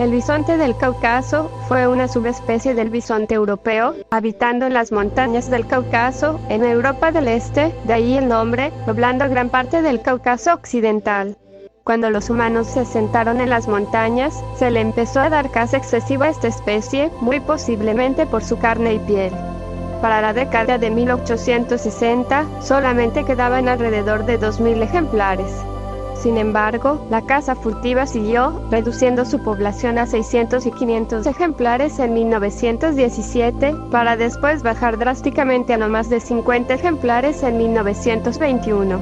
El bisonte del Cáucaso fue una subespecie del bisonte europeo, habitando en las montañas del Cáucaso, en Europa del Este, de ahí el nombre, poblando gran parte del Cáucaso occidental. Cuando los humanos se asentaron en las montañas, se le empezó a dar caza excesiva a esta especie, muy posiblemente por su carne y piel. Para la década de 1860, solamente quedaban alrededor de 2000 ejemplares. Sin embargo, la caza furtiva siguió, reduciendo su población a 600 y 500 ejemplares en 1917, para después bajar drásticamente a no más de 50 ejemplares en 1921.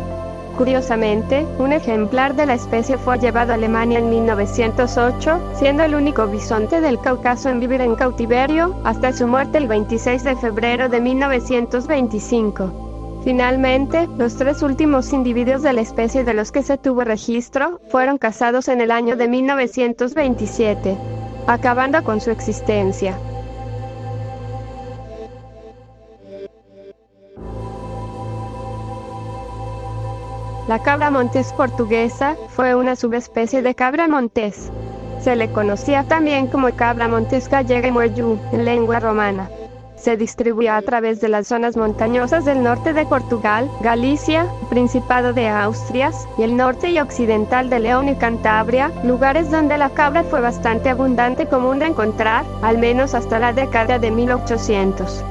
Curiosamente, un ejemplar de la especie fue llevado a Alemania en 1908, siendo el único bisonte del Cáucaso en vivir en cautiverio, hasta su muerte el 26 de febrero de 1925. Finalmente, los 3 últimos individuos de la especie de los que se tuvo registro, fueron cazados en el año de 1927, acabando con su existencia. La cabra montés portuguesa fue una subespecie de cabra montés. Se le conocía también como cabra montés gallega y muellú, en lengua romana. Se distribuía a través de las zonas montañosas del norte de Portugal, Galicia, Principado de Asturias, y el norte y occidental de León y Cantabria, lugares donde la cabra fue bastante abundante y común de encontrar, al menos hasta la década de 1800.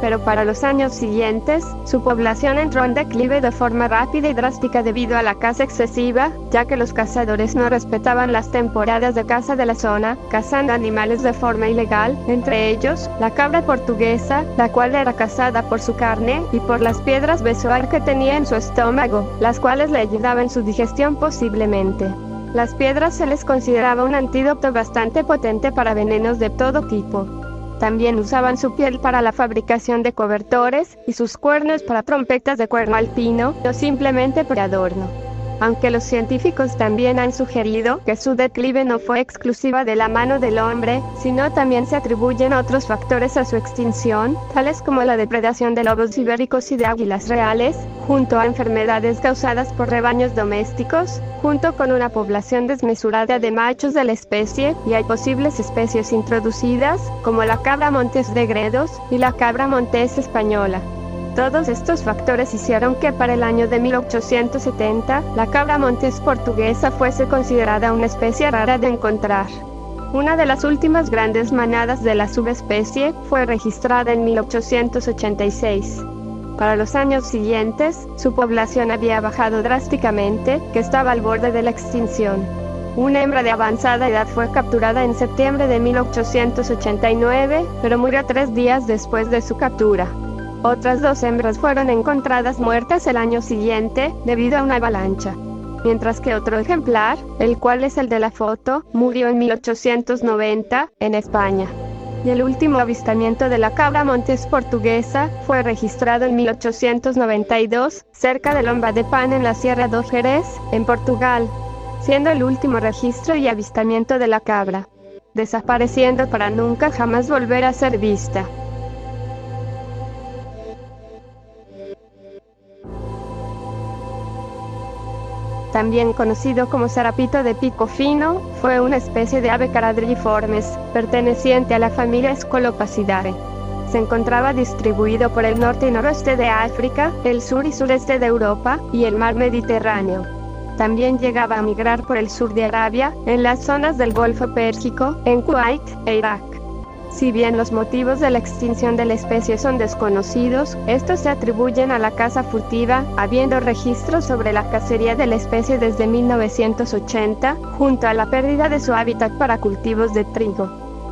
Pero para los años siguientes, su población entró en declive de forma rápida y drástica debido a la caza excesiva, ya que los cazadores no respetaban las temporadas de caza de la zona, cazando animales de forma ilegal, entre ellos, la cabra portuguesa, la cual era cazada por su carne, y por las piedras bezoar que tenía en su estómago, las cuales le ayudaban en su digestión posiblemente. Las piedras se les consideraba un antídoto bastante potente para venenos de todo tipo. También usaban su piel para la fabricación de cobertores, y sus cuernos para trompetas de cuerno alpino, o simplemente por adorno. Aunque los científicos también han sugerido que su declive no fue exclusiva de la mano del hombre, sino también se atribuyen otros factores a su extinción, tales como la depredación de lobos ibéricos y de águilas reales, junto a enfermedades causadas por rebaños domésticos, junto con una población desmesurada de machos de la especie, y hay posibles especies introducidas, como la cabra montés de Gredos, y la cabra montés española. Todos estos factores hicieron que para el año de 1870, la cabra montés portuguesa fuese considerada una especie rara de encontrar. Una de las últimas grandes manadas de la subespecie fue registrada en 1886. Para los años siguientes, su población había bajado drásticamente, que estaba al borde de la extinción. Una hembra de avanzada edad fue capturada en septiembre de 1889, pero murió 3 días después de su captura. Otras 2 hembras fueron encontradas muertas el año siguiente, debido a una avalancha. Mientras que otro ejemplar, el cual es el de la foto, murió en 1890, en España. Y el último avistamiento de la cabra montés portuguesa fue registrado en 1892, cerca de Lomba de Pan en la Sierra do Jerez, en Portugal, siendo el último registro y avistamiento de la cabra, desapareciendo para nunca jamás volver a ser vista. También conocido como zarapito de pico fino, fue una especie de ave caradriformes, perteneciente a la familia Scolopacidae. Se encontraba distribuido por el norte y noroeste de África, el sur y sureste de Europa, y el mar Mediterráneo. También llegaba a migrar por el sur de Arabia, en las zonas del Golfo Pérsico, en Kuwait e Irak. Si bien los motivos de la extinción de la especie son desconocidos, estos se atribuyen a la caza furtiva, habiendo registros sobre la cacería de la especie desde 1980, junto a la pérdida de su hábitat para cultivos de trigo.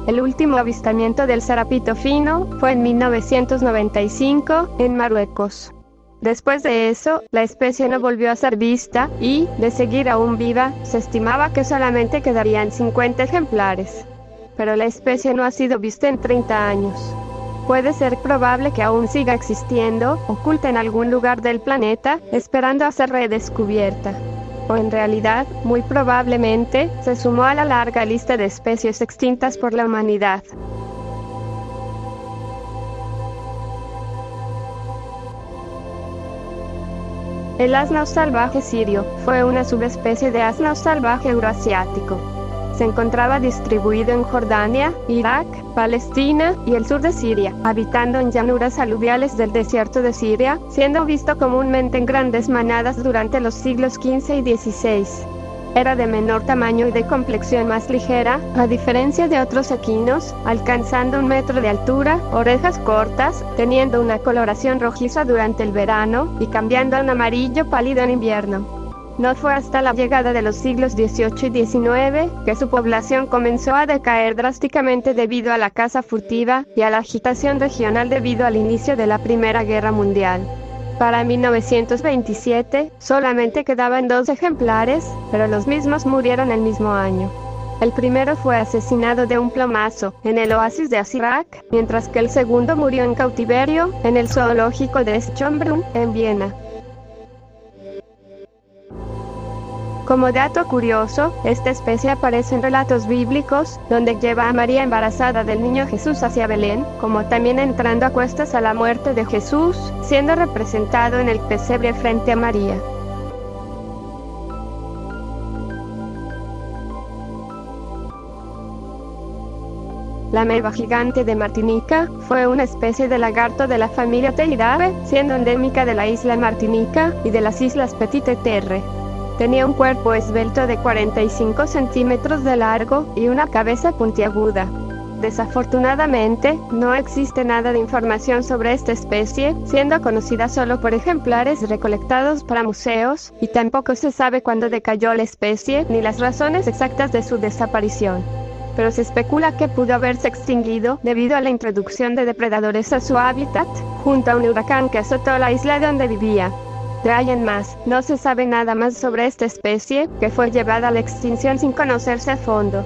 El último avistamiento del zarapito fino fue en 1995, en Marruecos. Después de eso, la especie no volvió a ser vista, y, de seguir aún viva, se estimaba que solamente quedarían 50 ejemplares. Pero la especie no ha sido vista en 30 años. Puede ser probable que aún siga existiendo, oculta en algún lugar del planeta, esperando a ser redescubierta. O en realidad, muy probablemente, se sumó a la larga lista de especies extintas por la humanidad. El asno salvaje sirio fue una subespecie de asno salvaje euroasiático. Se encontraba distribuido en Jordania, Irak, Palestina y el sur de Siria, habitando en llanuras aluviales del desierto de Siria, siendo visto comúnmente en grandes manadas durante los siglos XV y XVI. Era de menor tamaño y de complexión más ligera, a diferencia de otros equinos, alcanzando 1 metro de altura, orejas cortas, teniendo una coloración rojiza durante el verano y cambiando a un amarillo pálido en invierno. No fue hasta la llegada de los siglos XVIII y XIX que su población comenzó a decaer drásticamente debido a la caza furtiva y a la agitación regional debido al inicio de la Primera Guerra Mundial. Para 1927, solamente quedaban 2 ejemplares, pero los mismos murieron el mismo año. El primero fue asesinado de un plomazo en el oasis de Aşirak, mientras que el segundo murió en cautiverio en el zoológico de Schönbrunn, en Viena. Como dato curioso, esta especie aparece en relatos bíblicos, donde lleva a María embarazada del niño Jesús hacia Belén, como también entrando a cuestas a la muerte de Jesús, siendo representado en el pesebre frente a María. La ameba gigante de Martinica fue una especie de lagarto de la familia Theidae, siendo endémica de la isla Martinica y de las islas Petite Terre. Tenía un cuerpo esbelto de 45 centímetros de largo y una cabeza puntiaguda. Desafortunadamente, no existe nada de información sobre esta especie, siendo conocida solo por ejemplares recolectados para museos, y tampoco se sabe cuándo decayó la especie ni las razones exactas de su desaparición. Pero se especula que pudo haberse extinguido debido a la introducción de depredadores a su hábitat, junto a un huracán que azotó la isla donde vivía. De ahí en más, no se sabe nada más sobre esta especie, que fue llevada a la extinción sin conocerse a fondo.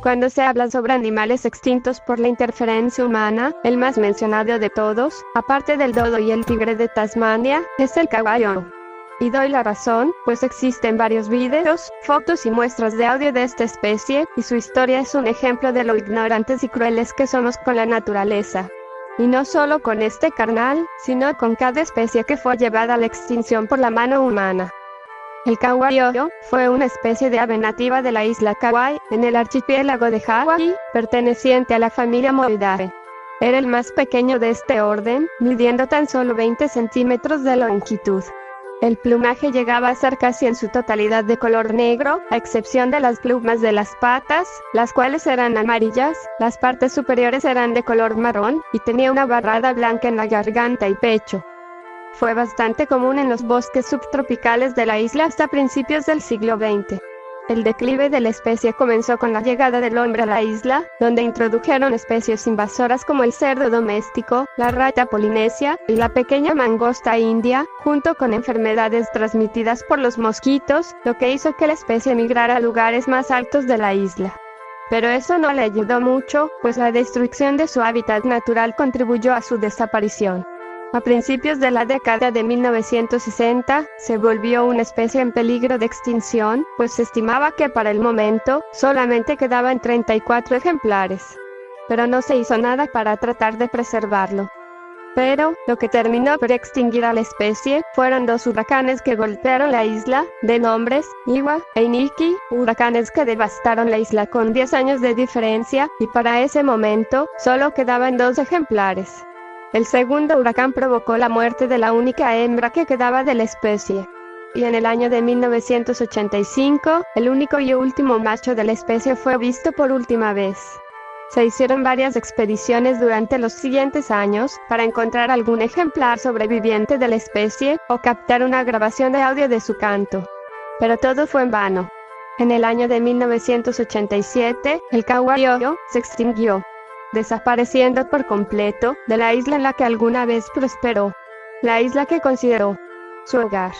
Cuando se habla sobre animales extintos por la interferencia humana, el más mencionado de todos, aparte del dodo y el tigre de Tasmania, es el caballo. Y doy la razón, pues existen varios videos, fotos y muestras de audio de esta especie, y su historia es un ejemplo de lo ignorantes y crueles que somos con la naturaleza. Y no solo con este carnal, sino con cada especie que fue llevada a la extinción por la mano humana. El cahuayo fue una especie de ave nativa de la isla Kauai, en el archipiélago de Hawái, perteneciente a la familia Moidae. Era el más pequeño de este orden, midiendo tan solo 20 centímetros de longitud. El plumaje llegaba a ser casi en su totalidad de color negro, a excepción de las plumas de las patas, las cuales eran amarillas, las partes superiores eran de color marrón, y tenía una barrada blanca en la garganta y pecho. Fue bastante común en los bosques subtropicales de la isla hasta principios del siglo XX. El declive de la especie comenzó con la llegada del hombre a la isla, donde introdujeron especies invasoras como el cerdo doméstico, la rata polinesia y la pequeña mangosta india, junto con enfermedades transmitidas por los mosquitos, lo que hizo que la especie migrara a lugares más altos de la isla. Pero eso no le ayudó mucho, pues la destrucción de su hábitat natural contribuyó a su desaparición. A principios de la década de 1960, se volvió una especie en peligro de extinción, pues se estimaba que para el momento, solamente quedaban 34 ejemplares. Pero no se hizo nada para tratar de preservarlo. Pero, lo que terminó por extinguir a la especie, fueron 2 huracanes que golpearon la isla, de nombres, Iwa e Iniki, huracanes que devastaron la isla con 10 años de diferencia, y para ese momento, solo quedaban 2 ejemplares. El segundo huracán provocó la muerte de la única hembra que quedaba de la especie. Y en el año de 1985, el único y último macho de la especie fue visto por última vez. Se hicieron varias expediciones durante los siguientes años para encontrar algún ejemplar sobreviviente de la especie o captar una grabación de audio de su canto. Pero todo fue en vano. En el año de 1987, el cahuayo se extinguió, desapareciendo por completo de la isla en la que alguna vez prosperó, la isla que consideró su hogar.